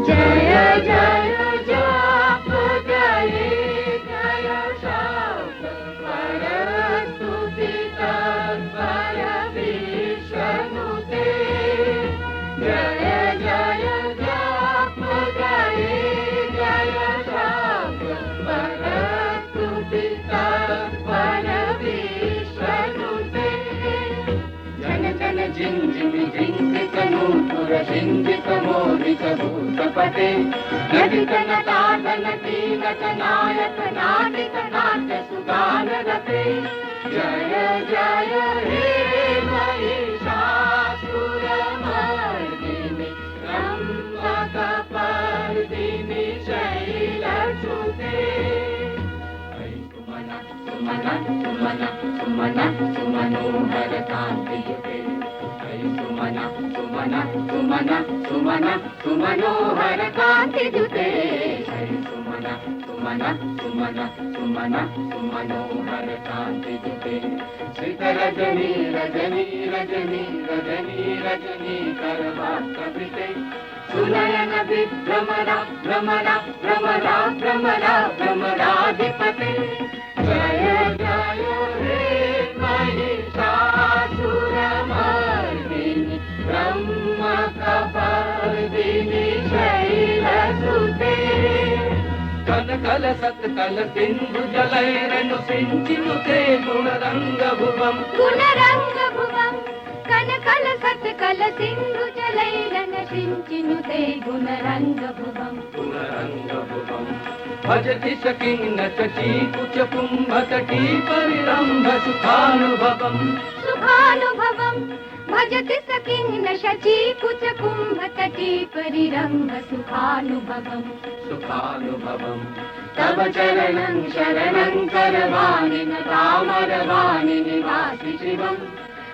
जय जय जप जय जय शब्द परस्तुति तत्पर विष्णुते जय जय जप जय जय शब्द परस्तुति तत्पर विष्णुते जन जन जिन जिन जिंकित नूपुर सिंहित मोदित भूतपते नटितन ताडन कीलक नायक नाटित नाट्य सुगान रते जय जय हे महिषासुरमर्दिनि रम्भकपर्दिनि शैलसुते सुमन सुमन सुमन सुमन सुमनोहर कान्तियुते सुमन सुमन सुमन सुमन सुमनोहर कान्तियुते सुमन सुमन सुमन सुमन सुमनोहर कान्तियुते श्रित रजनी रजनी रजनी रजनी रजनी करवाकृते सुनयन विभ्रमरा भ्रमरा भ्रमरा भ्रमरा भ्रमराधिपते जय जय हे महिषासुरमर्दिनि ब्रह्मकपर्दिनि शैलसुते कल कल सत्कल सिंधु जलैरनु सिंचिनुते गुणरंग भुवम् कन कल सत्कल सिंधु जलैरन सिंचिनुते गुणरंग भुवम् भजति सकिन्न चची कुच कुंभतटी परिरंभ सुखानुभवम् भजति सकिन्न शची कुच कुंभतटी परिरंभ सुखानुभवम् तव चरणं शरणं करवाणि तामरवाणि निवासि शिवम्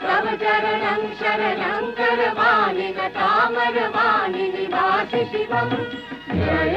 तव चरणं शरणं करवाणि तामरवाणि निवासि शिवम् जय